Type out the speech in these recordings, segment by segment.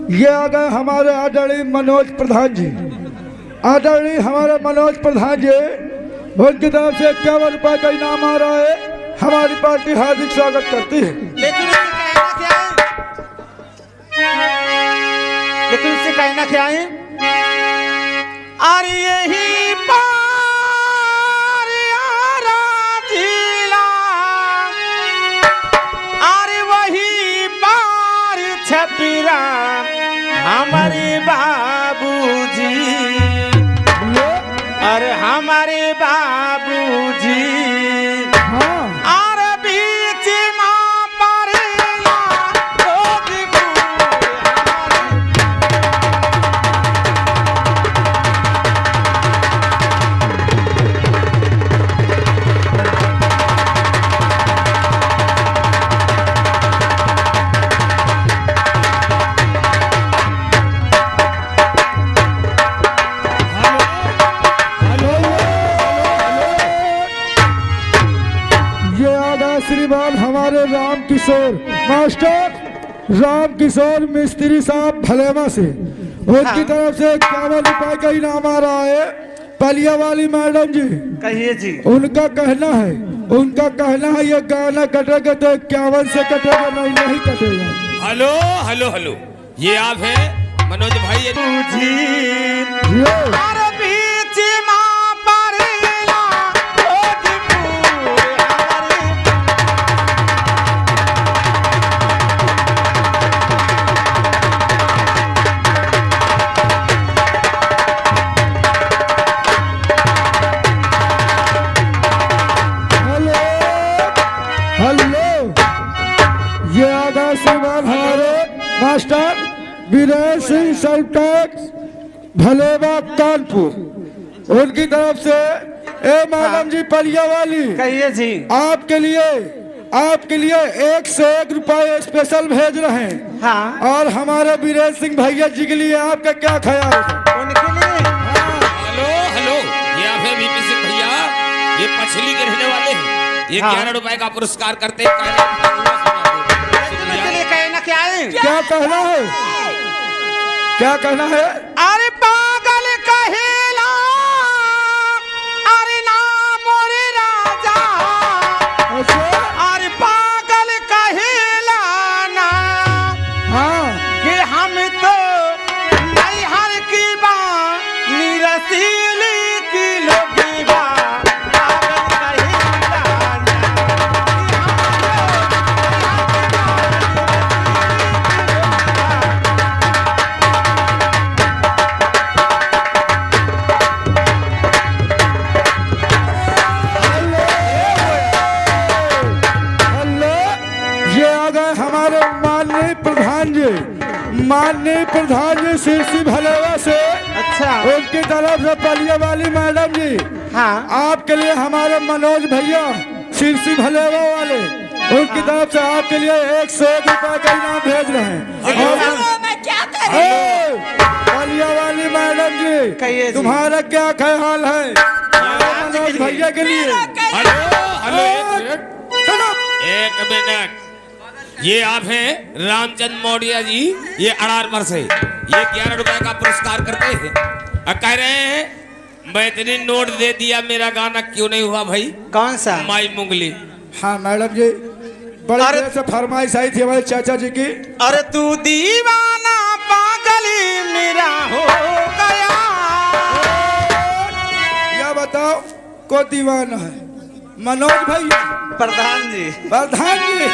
ये आ गए हमारे आदरणीय मनोज प्रधान जी। आदरणीय हमारे मनोज प्रधान जी, उनकी तरफ से 51 रुपए का इनाम आ रहा है। हमारी पार्टी हार्दिक स्वागत करती है। लेकिन उससे कहना क्या है? अरे यही पार यारा जिला, अरे वही पार छपरा हमारे बाबूजी, अरे हमारे बाबूजी। श्रीमान हमारे राम किशोर मास्टर, राम किशोर मिस्त्री साहब भलेवा से, उनकी तरफ से 51 रुपए का इनाम आ रहा है। पलिया वाली मैडम जी, कहिए जी। उनका कहना है ये गाना कटेगा तो 51 से कटेगा, नहीं कटेगा। हेलो हेलो हेलो, ये आप हैं मनोज भाई जी। मास्टर वीरेंद्र सिंह सल्टैक्स भलेवा कानपुर, उनकी तरफ से ए मैडम जी पलिया वाली, कहिए जी। आपके लिए 1 से 1 रुपए स्पेशल भेज रहे हैं। हाँ। और हमारे वीरेंद्र सिंह भैया जी के लिए आपका क्या ख्याल है? उनके लिए हेलो हेलो, ये आप हैं वीपी सिंह भैया, ये पछली के रहने वाले हैं। ये 11 रुपए का पुरस्कार करते हैं। क्या कहना है? अरे पागल कहेला, अरे नाम मोरे राजा, अरे पागल कहेला ना। हाँ, कि हम तो नैहर की बानी रसीली की लोगी बा, पागल कहेला ना। माननीय प्रधान जी शीर्षी भलेवा से, अच्छा, उनकी तरफ से पलिया वाली मैडम जी। हाँ। आपके लिए हमारे मनोज भैया शीर्षी भलेवा वाले, उनकी तरफ से आपके लिए 1 से 1 रुपए का इनाम भेज रहे हैं। पलिया वाली मैडम जी, तुम्हारा क्या ख्याल है मनोज भैया के लिए? हेलो, एक मिनट। ये आप हैं रामचंद्र मौर्य जी, ये अड़ारमर से, ये 11 रुपए का पुरस्कार करते हैं। कह रहे हैं मैं इतनी नोट दे दिया, मेरा गाना क्यों नहीं हुआ भाई? कौन सा? माई मुंगली। हाँ मैडम जी, बड़ी देर से फरमाइश आई थी हमारे चाचा जी की। अरे तू दीवाना पागली मेरा हो गया। या बताओ को दीवाना है? मनोज भैया प्रधान जी। प्रधान जी,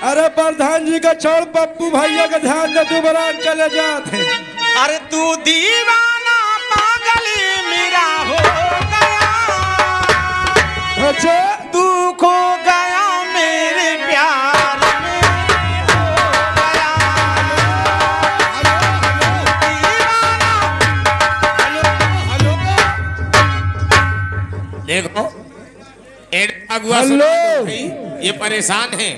अरे प्रधान जी का छोड़ पप्पू भैया का ध्यान दे, तू बरान चले जाते। अरे तू दीवाना पागली मेरा हो गया। अच्छा, तू खो गया मेरे प्यार में हो गया। देखो अगुआ सुना दो भाई, ये परेशान है।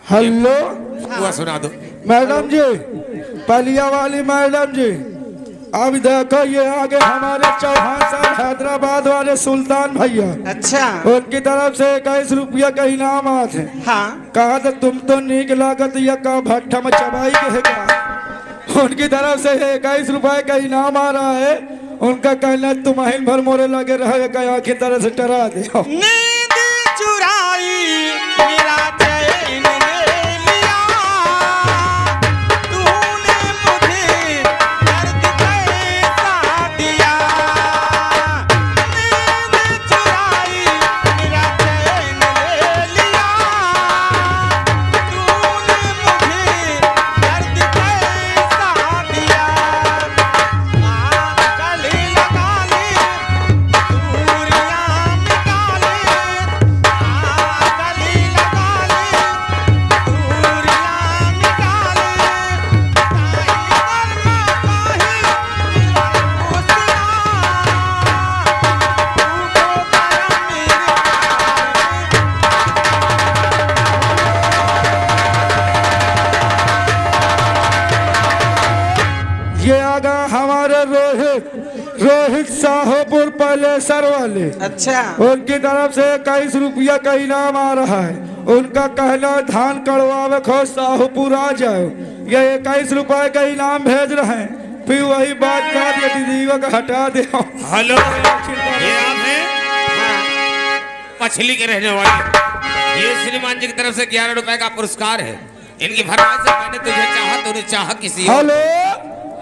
हेलो अगुआ सुना दो मैडम जी, पलिया वाली मैडम जी। अब देखो ये आगे हमारे चौहान साहब हैदराबाद वाले सुल्तान भैया, अच्छा, उनकी तरफ से 21 रुपया का इनाम आते। हाँ। कहा तो तुम तो नीक लागत या का भट्ठा में चबाई के है का? उनकी तरफ से 21 रुपए का इनाम आ रहा है। उनका कहना है तुम्हारी भर मोरे लगे रहे कहीं की तरह से डरा दे। नींद चुराई मेरा चैन ले लिया, तूने मुझे दर्द कैसा दिया। नींद चुराई मेरा चैन ले लिया, तूने मुझे दर्द कैसा दिया। गले लगा ले दूरियां मिटा ले, गले लगा ले दूरियां मिटा ले। ये आगा हमारे रोहित साहपुर पहले सर वाले, अच्छा उनकी तरफ से 21 रुपया का इनाम आ रहा है। उनका कहना है धान कड़वावे खो साहपुर आ जाओ। ये 21 रुपए का इनाम भेज रहे हैं। फिर वही बात कर ये दीदी का हटा दे। हेलो, ये आप हैं मछली के रहने वाले। ये श्रीमान जी की तरफ से 11 रुपए का पुरस्कार है। इनकी फरमाइश से मैंने तुझे चाहा, तूने चाहा किसी और। हेलो,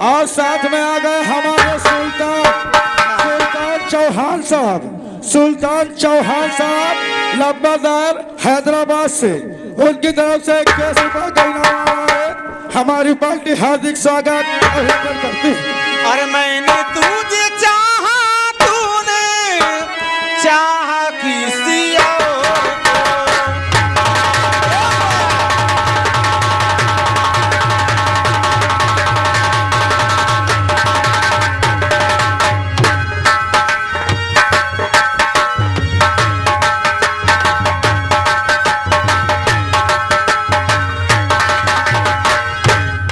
और साथ में आ गए हमारे सुल्तान चौहान साहब। सुल्तान चौहान साहब लंबादार हैदराबाद से, उनकी तरफ से 21 रुपए का इनाम आ रहा है। हमारी पार्टी हार्दिक स्वागत करती है। और मैंने तुझे चाहा, तूने चाहा किसी और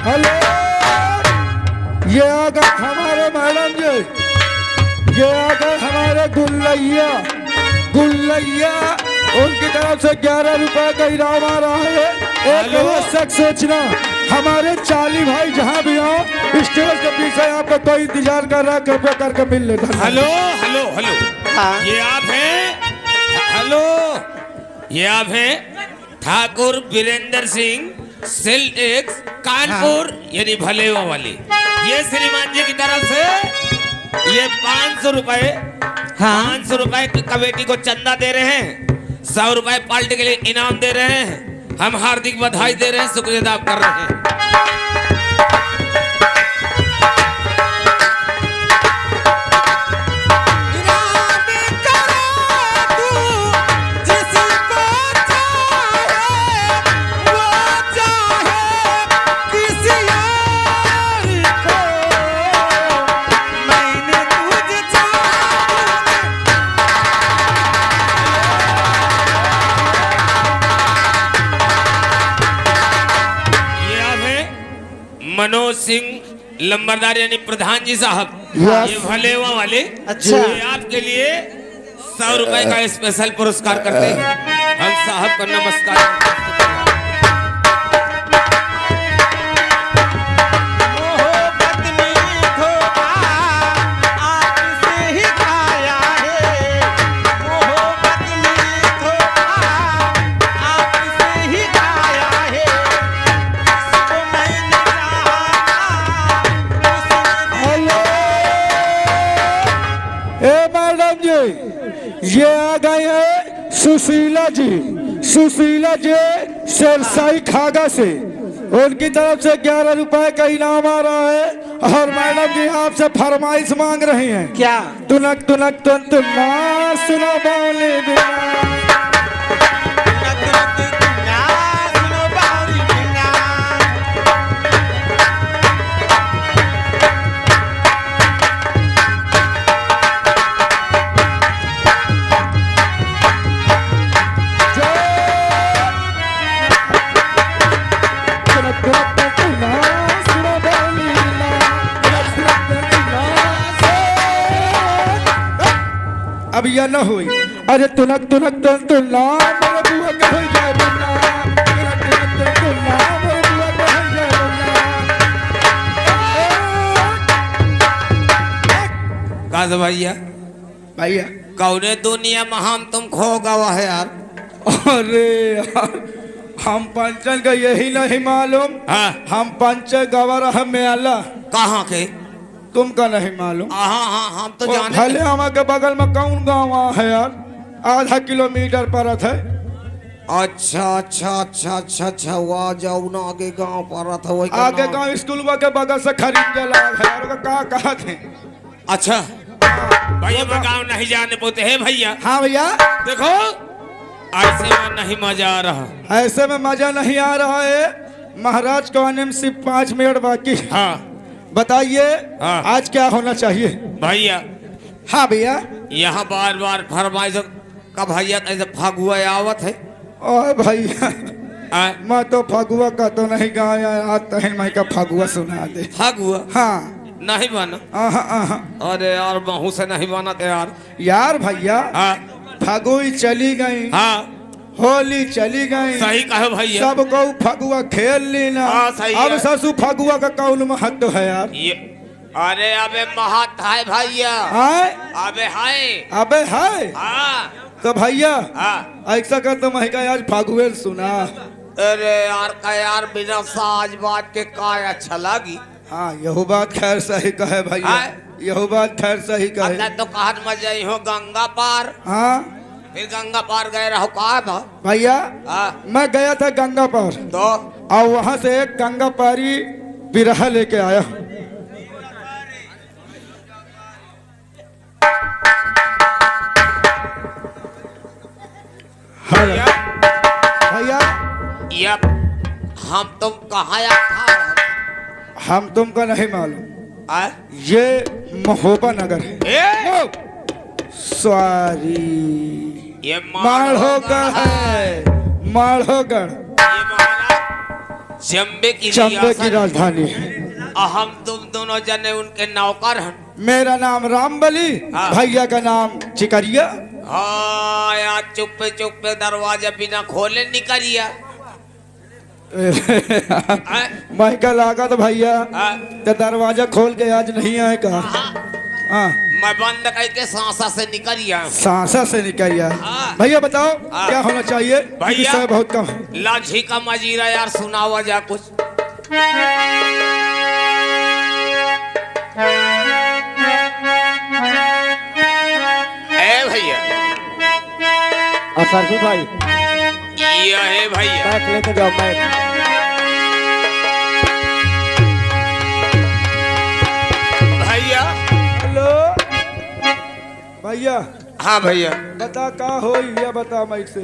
हेलो, ये आ गए हमारे मैडम जी, ये आ गए हमारे गुल्लैया। उनकी तरफ से 11 रुपए का इनाम आ रहा है। एक आवश्यक सूचना, हमारे 40 भाई जहाँ भी हो स्टेज के पीछे आपका कोई इंतजार कर रहा है, कृपया करके मिल ले। हेलो हेलो हेलो, हाँ। ये आप हैं? हेलो, ये आप हैं ठाकुर वीरेंद्र सिंह सेल एक्स कानपुर, यानी भलेवा वाली। ये श्रीमान जी की तरफ से ये 500 रुपए, 500 रुपए की कमेटी को चंदा दे रहे हैं। 100 रुपए पार्टी के लिए इनाम दे रहे हैं। हम हार्दिक बधाई दे रहे हैं, शुक्रिया अदा कर रहे हैं। मनोज सिंह लंबरदार यानी प्रधान जी साहब, ये भलेवा वाले। अच्छा। ये आपके लिए 100 रुपए का स्पेशल पुरस्कार करते हैं। हम साहब को नमस्कार। ये आ गए हैं सुशीला जी शेरशाही खागा से। उनकी तरफ से 11 रुपए का इनाम आ रहा है। और मैडम जी आपसे फरमाइश मांग रही हैं। क्या? तुनक तुनक तुन तुन ना सुनो बोले बिना। अब यह न हुई। अरे तुनक तुनक तुन तुन ना मेरे बुआ के हो जाए बन्ना। तुनक तुनक तुन तुन ना मेरे बुआ के हो जाए बन्ना। हाँ तो भैया भैया कौने दुनिया में हम तुम खो गवा है यार। अरे यार हम पंचन का यही नहीं मालूम। हाँ हम पंच गवर हम मेला कहाँ के? तुमका नहीं मालूम। हाँ हाँ हम तो और जाने। भले हमारे बगल में कौन गाँव है यार, आधा किलोमीटर परत है। अच्छा अच्छा अच्छा अच्छा अच्छा वहाँ जाऊ ना आगे गांव पर था वही का आगे नाम। गाँव स्कूल के बगल से खरीद के लाल है यार, का कहा थे। अच्छा भैया मैं गाँव नहीं जाने पाते है भैया। हाँ भैया देखो ऐसे में नहीं मजा आ रहा। ऐसे में मजा नहीं आ रहा है। महाराज को आने में सिर्फ 5 मिनट बाकी। हाँ बताइए हाँ। आज क्या होना चाहिए। भैया हाँ भैया। यहाँ बार बार फरमाइश का भैया कैसे फगुआ आवत है। ओए भैया आ, मैं तो फगुआ का तो नहीं गाया, आज तहन मैं का फगुआ सुना दे। फगुआ हाँ नहीं बना। आहा आहा। अरे यार बहू से नहीं बना थे यार। यार भैया हाँ फगुई चली गई, हाँ होली चली गई, सही कहे भैया। सब को फगुआ खेल लेना। हाँ, सही अब है। ससु फगुआ का कौन महत्व है यार। ये अरे अबे महत है भैया। आए अबे हाय। अबे है हाँ तो भैया हाँ। ऐसा कर तो मैं का आज फगुए सुना। अरे यार का यार बिना साज बात के काय अच्छा लगी। हाँ यही बात खैर सही कहे भैया, आए। यही बात खैर सही कहे। अब तो कहत मत जाई हो गंगा पार। हाँ फिर गंगा पार गए रहो कहा था। भैया हाँ मैं गया था गंगा पार तो और वहां से एक गंगा पारी बिरहा लेके आया। हाँ भैया भैया ये हम तुम कहाँ था। हम तुमको नहीं मालूम, आ? ये महोबा नगर है। ए? सॉरी ये माढ़ोगढ़ है, माढ़ोगढ़ ये महाराज चंबे की चंबे की रियासत। राजधानी है। हम तुम दोनों जने उनके नौकर हैं। मेरा नाम रामबली, हाँ। भैया का नाम चिकरिया। हाँ यार चुप्पे चुप्पे दरवाजा बिना खोले निकलिया। आ? मैं का लागा तो भैया आ? तो दरवाजा खोल के आज नहीं आएगा। हाँ मैं बंद करके सांसा से निकलिया। सांसा से निकलिया। हाँ। भैया बताओ हाँ। क्या होना चाहिए। भैया। विषय बहुत कम है। लाठी का मजीरा यार सुनावा जा कुछ। ए भैया सरफी भाई ये है भैया। बैठ लेके जाओ बैठ। भैया हेलो भैया हाँ भैया बता का हो ये बता मैं से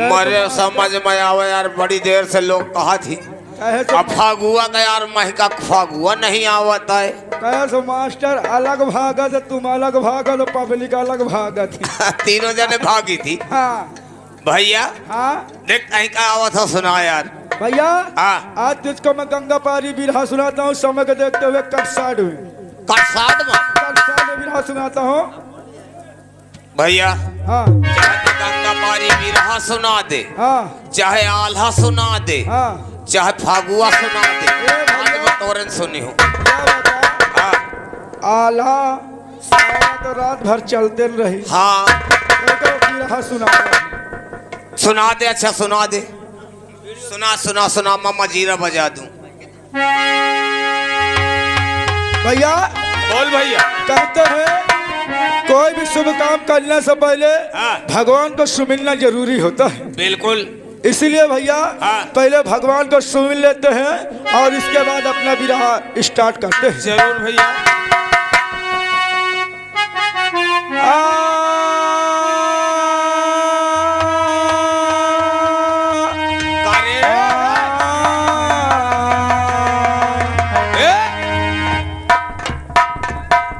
मरे समझ में आवे यार बड़ी देर से लोग कहा थी कहे सो अब फागुआ का यार महका फागुआ नहीं आवता है। कहे सो मास्टर अलग भागत, तुम अलग भागत, पब्लिक अलग भागत। तीनों जने भागी थी। हाँ भैया हाँ देख कहीं का आवा था सुना यार। भैया हाँ आज तुझको मैं गंगा पारी बिरहा सुनाता हूँ, समय को देखते हुए कटसाड में कटसाट में कटसाड में बिरहा सुनाता हूँ। भैया हाँ चाहे तो गंगा पारी बिरहा सुना दे, हाँ चाहे आल्हा सुना दे, हाँ चाहे फागुआ सुना दे। भैया। आज मैं तोरन सुनी हूँ। क्या बता हाँ आला सारा तो रात भर चलते रही। हाँ देखो बिरहा सुना सुना दे। अच्छा सुना दे। सुना सुना सुना मैं मजीरा बजा दूं। भैया। बोल भैया। कहते हैं कोई भी शुभ काम करने से पहले हाँ। भगवान को सुमिरना जरूरी होता है। बिल्कुल इसीलिए भैया हाँ। पहले भगवान को सुमिर लेते हैं और इसके बाद अपना विरहा स्टार्ट करते हैं। जरूर भैया। करे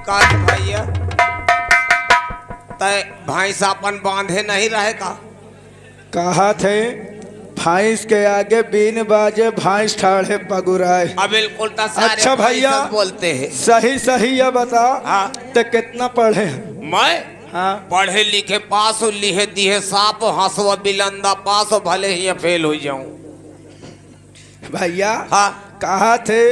काश भैया तय भैंस अपन बांधे नहीं रहे का। कहा थे भैंस के आगे बीन बाजे भैंस ठाड़े पगुराए। अब बिल्कुल तो सारे अच्छा भैया। भैंस बोलते हैं। सही सही ये बता हाँ। तो कितना पढ़े हैं? मैं हाँ पढ़े लिखे पास हो लिखे दिए साप हंसवा बिलंदा पास हो भले ही फेल हो जाऊं। भैया हाँ कहा थे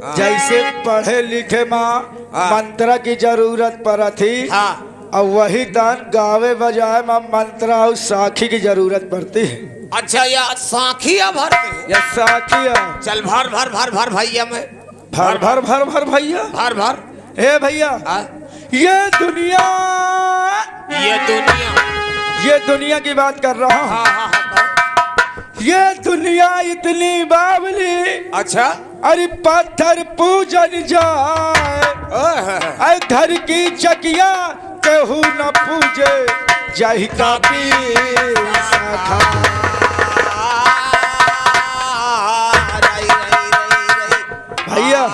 हाँ। जैसे पढ़े लिखे माँ हाँ। मंत्र की जरूरत पड़ा थी हाँ और वही दान गावे बजाए में मंत्र और साखी की जरूरत पड़ती है। अच्छा या साखिया भरते या साखिया चल भर भर भर भर भैया मैं भर भर भर भर भैया भर भर ए भैया हाँ? ये दुनिया ये दुनिया की बात कर रहा हूँ। हाँ हाँ हाँ ये दुनिया इतनी बावली अच्छा अरे पत्थर पूजन जाए अरे घर की चकिया केहू न पूजे जाहि का पीर सखा। भैया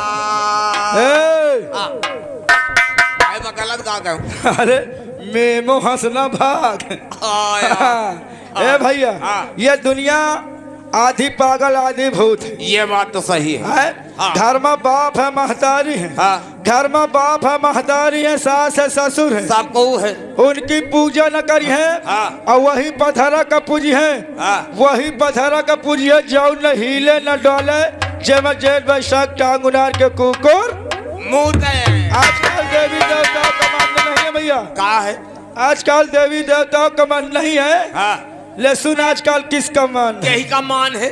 मैं गलत गा गया अरे मेमो हंसना भाग ए भैया ये दुनिया आधी पागल आधी भूत है। ये बात तो सही है हाँ। घर में बाप है महतारी है हाँ। घर में बाप है महतारी है सास है ससुर है सबको है उनकी पूजा न करी है हाँ। और वही पथरा का पूजी है हाँ। वही पथरा का पूजी है जो न हिले न डोले जेम जेठ बैशाख टांग उनार के कुकुर मुंह आजकल देवी देवताओं का मान नहीं है भैया। कहा है आजकल देवी देवताओं का मान नहीं है हाँ। लेकिन आजकल किसका मान है यही का मान है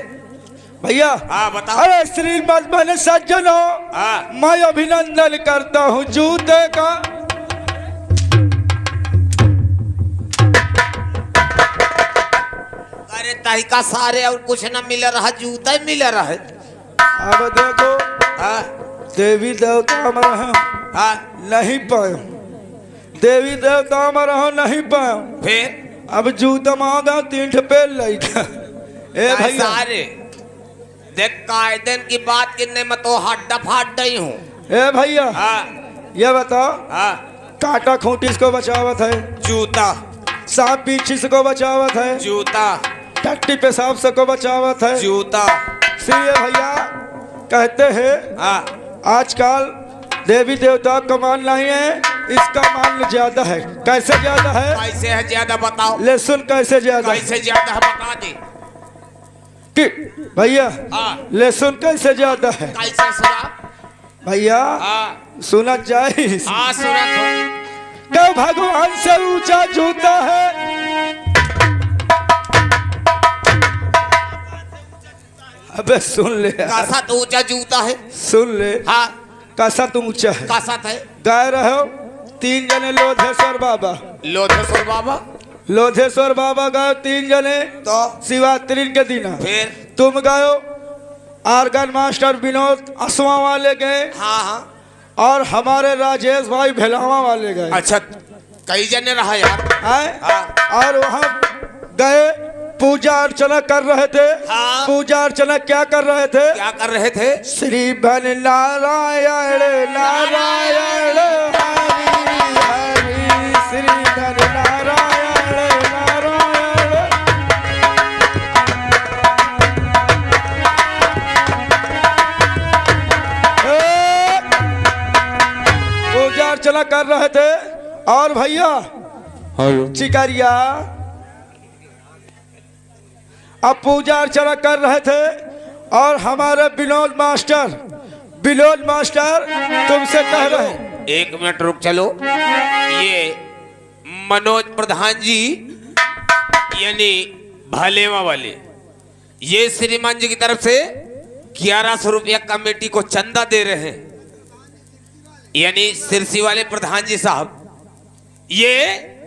भैया। हाँ बताओ अरे श्रीमद बने सज्जनों हाँ। मैं अभिनंदन करता हूँ जूते का। अरे तही का सारे और कुछ न मिल रहा जूता ही मिल रहा है अब देखो हाँ। देवी देवता में रहो हाँ। नहीं पायो देवी देवता में रहो नहीं पायो फिर अब जूता मांगा 3 पे लइका ए भैया सारे देख कायदन की बात किन्ने में तो हड्डा फाट गई हूँ ए भैया हाँ। ये बताओ हाँ। काटा खूंटी को बचावत है जूता सांप पीछे से को बचावत है जूता टट्टी पेशाब से को बचावत है जूता इसलिए भैया कहते हैं हाँ। आजकल देवी देवता का मान नहीं है इसका मान ज्यादा है। कैसे ज्यादा है कैसे है ज्यादा बताओ लेसुन कैसे ज्यादा कैसे ज्यादा है बता दे कि भैया हाँ। लेसुन कैसे ज्यादा है कैसे सुना भैया हाँ। सुना जाए हाँ सुना तो भगवान से ऊंचा जूता है। अबे सुन ले कैसा तो ऊंचा जूता है सुन ले हाँ। कैसा तुम ऊंचा है कैसा है गाय रहो 3 जने लोधेश्वर बाबा लोधेश्वर बाबा लोधेश्वर बाबा गए 3 जने तो शिवरात्रि के दिन फिर तुम गयो आर्गन मास्टर विनोद असवा वाले गए हाँ हाँ और हमारे राजेश भाई भेलावा वाले गए। अच्छा कई जने रहा यार आए हाँ। और वहाँ गए पूजा अर्चना कर रहे थे हाँ। पूजा अर्चना क्या कर रहे थे क्या कर रहे थे श्री बन नारायण नारायण हरि हरि श्री बन नारायण नारायण। पूजा अर्चना कर रहे थे और भैया चिकरिया अब पूजा अर्चना कर रहे थे और हमारे विनोद मास्टर तुमसे कह रहे हैं। 1 मिनट रुक चलो ये मनोज प्रधान जी यानी भलेवा वाले ये श्रीमान जी की तरफ से 1100 रुपया कमेटी को चंदा दे रहे हैं यानी सिरसी वाले प्रधान जी साहब ये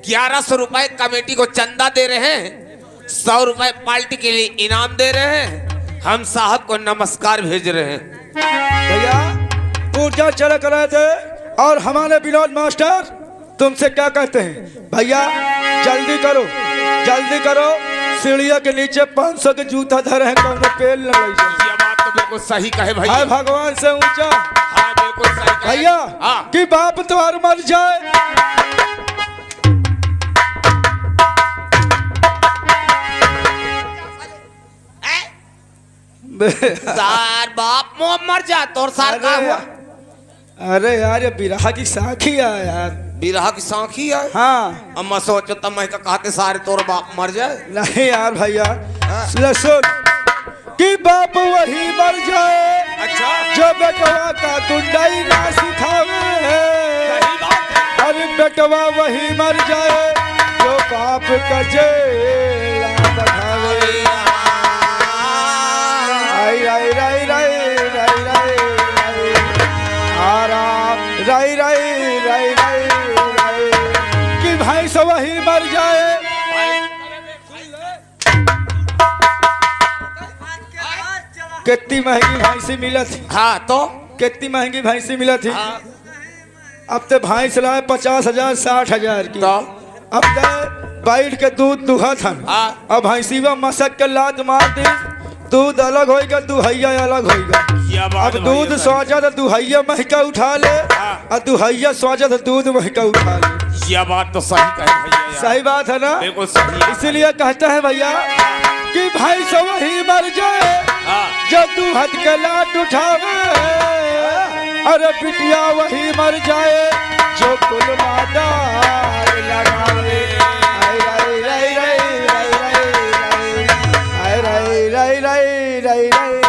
1100 रुपए कमेटी को चंदा दे रहे हैं 100 रुपए पार्टी के लिए इनाम दे रहे हैं हम साहब को नमस्कार भेज रहे हैं भैया पूजा चला कर रहे थे और हमारे विनोद मास्टर तुमसे क्या कहते हैं भैया जल्दी करो सीढ़ियों के नीचे 500 के जूता धरे हैं कौन पेल न लग जाए। ये बात तो बिल्कुल सही कहे भैया हाय भगवान से ऊंचा हाँ बिल्कुल सही कहे भैया हाँ कि बाप तुम्हार मर जाए सार बाप मुँह मर जा तोर सार का हुआ अरे यार ये बिरहा की साखी है यार बिरहा की साखी है हाँ अम्मा सोचो तब मैं कहते सारे तोर बाप मर जाए नहीं यार भैया सुन कि बाप वही मर जाए अच्छा जो बेटवा का गुंडाई ना सिखावे है बेटवा वही मर जाए जो बाप का जेला बढ़ावे। आई राई राई राई राई राई राई आरा राई राई राई राई राई कि भैंस वही मर जाए। कितनी महंगी भैंसी मिला थी। हाँ तो कितनी महंगी भैंसी मिला थी। हाँ। अब तो भैंस लाए 50,000 60,000 की। तो अब तो बैठ के दूध दुहा था। हाँ। अब भैंसी में मसक के लात मार दी, दूध अलग होगा, दुहैया अलग होगा। अब दूध स्वाजा तो दुहैया महका उठा ले, और दुहैया स्वाजा तो दूध महका उठा ले। यह बात तो सही कहे भैया। सही बात है ना। बिल्कुल सही। इसीलिए कहते हैं भैया कि भैंस वही मर जाए जो दूहत के लाट उठावे। अरे बिटिया वही मर जाए जो कुल मादार लगावे। आई राई राई राई राई राई आई राई राई राई राई राई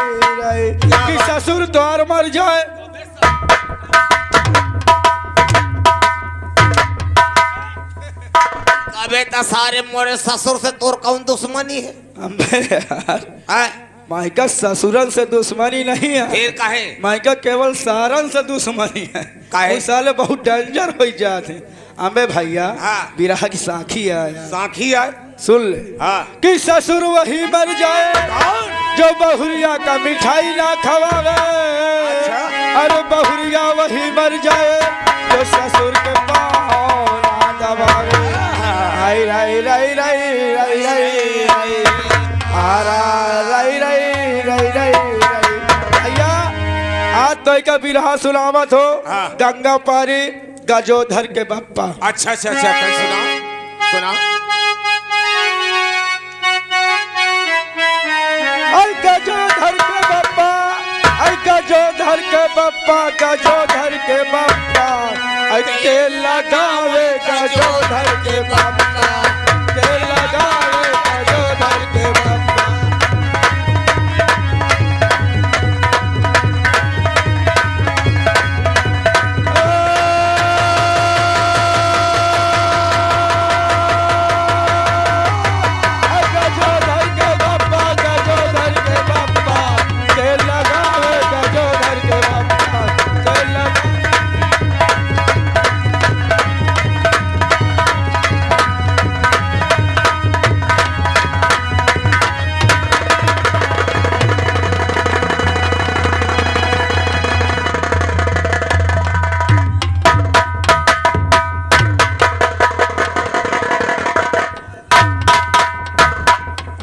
राई कि ससुर द्वार मर जाए। बेटा सारे मोरे ससुर से तोर कौन दुश्मनी है? अबे यार माइका ससुरल से दुश्मनी नहीं है। फिर काहे? माइका केवल सारन से दुश्मनी है। काहे? साले बहुत डेंजर हो जाते। अबे भैया हाँ। बिरहा की साखी है। साखी है। सुन ले हाँ। कि ससुर वही मर जाए जो बहुरिया का मिठाई ना खवावे। अरे बहुरिया वही मर जाए जो ससुर के पाँव ना दबावे। आई राई राई राई राई राई राई आरा राई राई राई राई राई भैया आज तो का बिरहा सुनावत हो। हाँ। गंगा पारी गजोधर के बप्पा। अच्छा अच्छा अच्छा सुना सुना। आई गजोधर के बप्पा, आई गजोधर के बप्पा, गजोधर के बप्पा, आई के लगावे गजोधर के बप्पा, के लगावे गजोधर के बप्पा।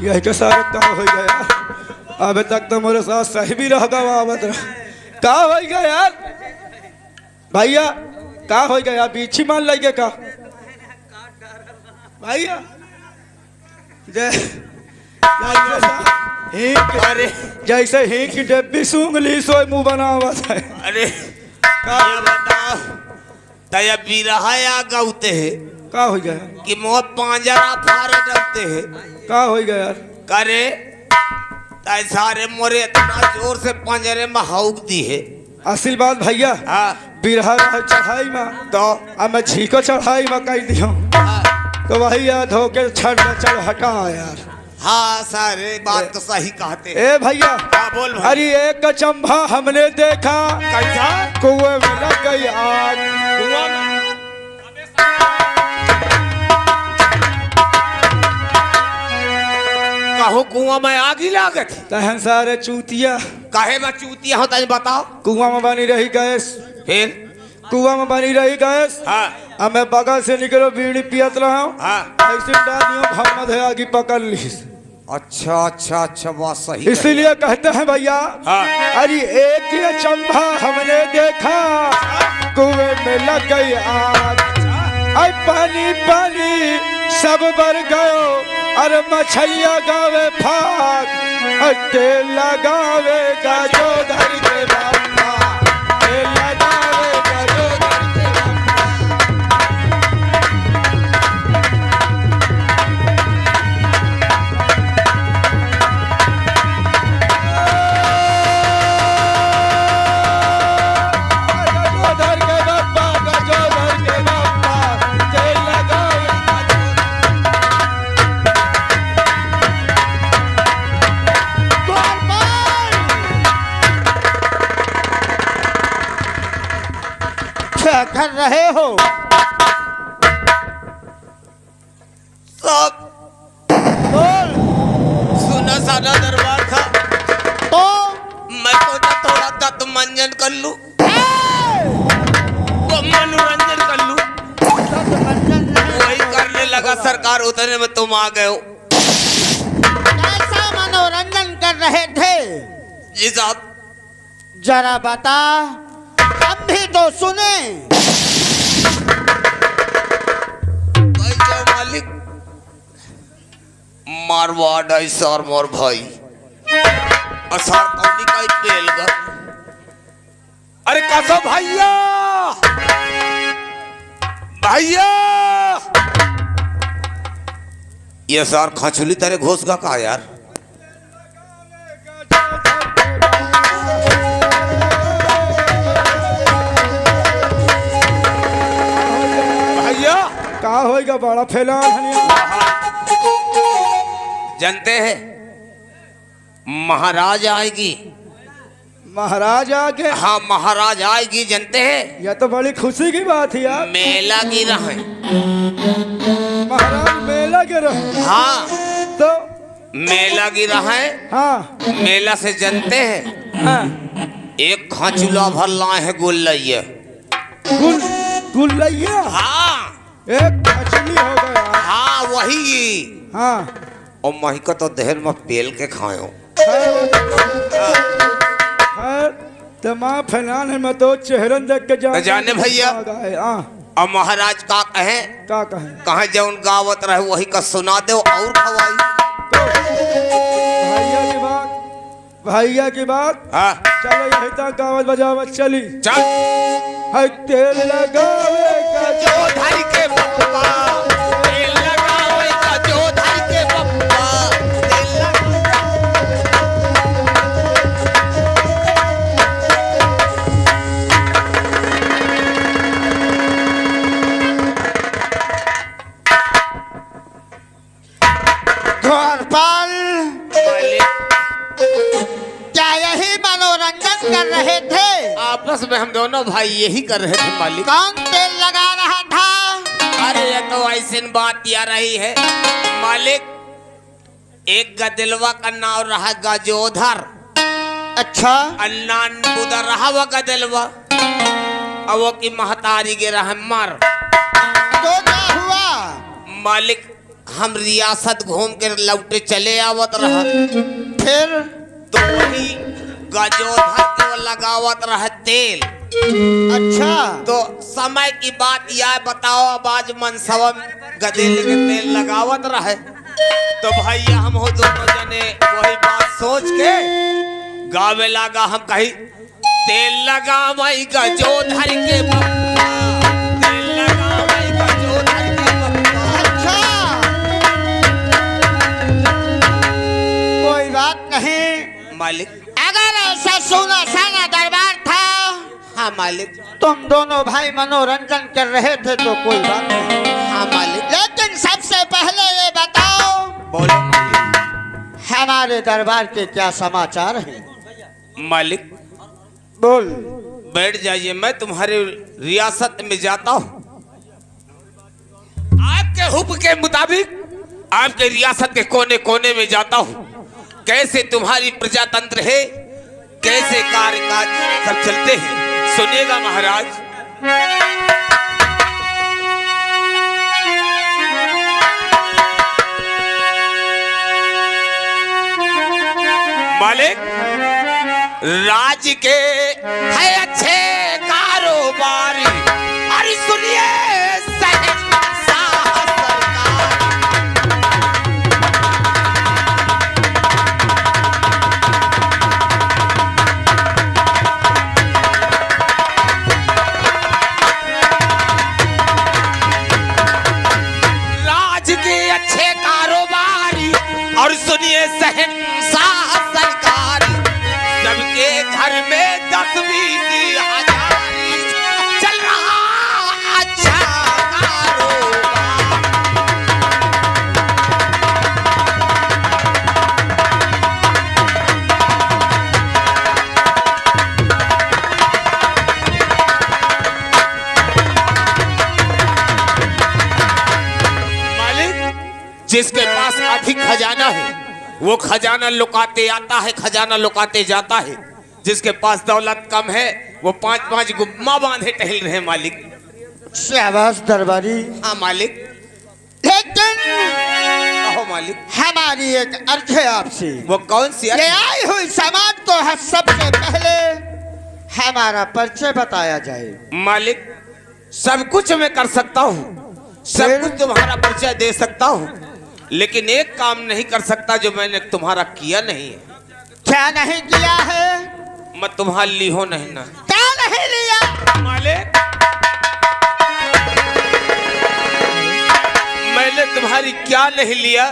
यही के सारे का हो गया। अबे तक तो मेरे साथ सही भी रह गया। का हो गया यार भैया? का हो गया? बीछी मान लगे का भैया? अरे जैसे ही की डब्बी सूंघ ली सोई मुंह बनावत है। अरे ये बताओ तया बिरहा या गाउते है का हो गया? कि मोह पांजरा फारे डलते है। का हो गया यार? करे ताई सारे मोरे इतना जोर से पंजरे में हौक दी है। असल बात भैया हाँ। बिरहा चढ़ाई में तो अब मैं छीको चढ़ाई में कह दियो तो भैया धोके चढ़ हटा यार। हाँ सारे बात तो सही कहते। ए भैया हाँ बोल भाई। अरे एक चंबा हमने देखा कैसा? कुएं में लग गई आग। कुआं में? कहो कुआं में आग ही लागत। तहन सारे चूतिया काहे में चूतिया होता है बताओ। कुआं में बनी रही गैस। फिर कुआं में बनी रही गैस। हाँ। अब मैं बगल से निकलो बीड़ी पियत रहा हूँ। हाँ। ऐसे डालियों भगमद है आगे पकड़ ली। अच्छा अच्छा अच्छा बात सही। इसीलिए कहते हैं भैया हाँ। अरे एक ये चंबा हमने देखा कुएं में लग गई आग। अब पानी पानी सब भर गयो अरे मछलिया गावे फाग। तेल लगावे गजोधर के बाप्पा, तेल लगावे गजोधर के बाप्पा, गजोधर के बाप्पा, गजोधर के बाप्पा, क्या कर रहे हो? सब बोल। सुना सादा दरबार था, तो मैं सोचा थोड़ा तत्व मंजन कर लूं, वो मनोरंजन कर लूं, वही करने लगा सरकार, उतने में तुम आ गए हो। कैसा मनोरंजन कर रहे थे? जी साहब, जरा बता, हम भी तो सुने। भाई जो मालिक मारवाड़ है सर मोर भाई, असर कौनी का तेल का। अरे कसो भैया, भैया ये सर खचुली तेरे घोष का कहा यार। भैया का होएगा बड़ा फैला धनिया। जानते हैं महाराज आएगी। महाराज आके? हाँ महाराज आएगी, जानते हैं। यह तो बड़ी खुशी की बात है यार। मेला गिरा है। महाराज मेला के रहे? हाँ तो मेला गिरा है। हाँ मेला से जानते हैं हाँ एक खांचुला भर लाए हैं गुल्लैया। गुल्लैया? हाँ एक मछली हो गया। हाँ वही। हाँ और मही का तो देहर में पेल के खायो। तो माँ फैलान है, मैं तो चेहरन देख के जाने भैया। हाँ और महाराज का कहे का कहे कहे जौन गावत रहे वही का सुना दो और खवाई। तो भैया की बात, भैया की बात। हाँ चलो यही तक गावत बजावत चली। चल। है तेल लगावे का जो धर के पप्पा, तेल लगावे का जो धर के पप्पा, तेल द्वारपाल, मालिक क्या यही मनोरंजन कर रहे थे? आपस में हम दोनों भाई यही कर रहे थे मालिक। कौन तेल लगा रहा था? अरे ये तो ऐसी बात या रही है मालिक। एक गदिलवा का नाम रहा गजोधर। अच्छा। अन्नान बुदर रहा वो गदिलवा, और वो की महतारी गे रहा मर। तो क्या हुआ? मालिक हम रियासत घूम कर लौटे चले आवत रहा, फिर तो वही गजोधर के वो लगावत रहा तेल। अच्छा। तो समय की बात यह बताओ, अब आज मनसवा गदेल के तेल लगावत रहे। तो भैया हम हो दोनों जने वही बात सोच के गावे लगा। हम कही तेल लगा मई गजोधर के पप्पा, तेल लगा मई गजोधर के पप्पा। अच्छा, कोई बात नहीं मालिक। अगर ऐसा सोना साना दरबार था, हाँ मालिक। तुम दोनों भाई मनोरंजन कर रहे थे तो कोई बात नहीं। हाँ मालिक। लेकिन सबसे पहले ये बताओ, बोलो मालिक। हमारे दरबार के क्या समाचार हैं? मालिक बोल। बैठ जाइए, मैं तुम्हारे रियासत में जाता हूँ। आपके हुक्म के मुताबिक आपके रियासत के कोने कोने में जाता हूँ। कैसे तुम्हारी प्रजातंत्र है, कैसे कार्यकाज सब चलते हैं, सुनिएगा महाराज। मालिक राज्य के है अच्छे कारोबारी, अरे सुनिए शहंशाह सरकार। राज्य के अच्छे कारोबारी और सुनिए शहंशाह सरकारी, सबके घर में 10-20 हजार जिसके पास अधिक खजाना है वो खजाना लुकाते आता है, खजाना लुकाते जाता है। जिसके पास दौलत कम है वो 5-5 गुम्मा बांधे टहल रहे हैं मालिक। शाबाश दरबारी। हाँ मालिक। लेकिन कहो मालिक। हमारी एक अर्ज है आपसे। वो कौन सी? ये आई हुई सामान को है सबसे पहले हमारा परिचय बताया जाए। मालिक सब कुछ मैं कर सकता हूँ, सब कुछ तुम्हारा परिचय दे सकता हूँ, लेकिन एक काम नहीं कर सकता जो मैंने तुम्हारा किया नहीं है। क्या नहीं किया है? मैं तुम्हारी ली हो नहीं ना। क्या नहीं लिया? मालिक मैंने तुम्हारी क्या नहीं लिया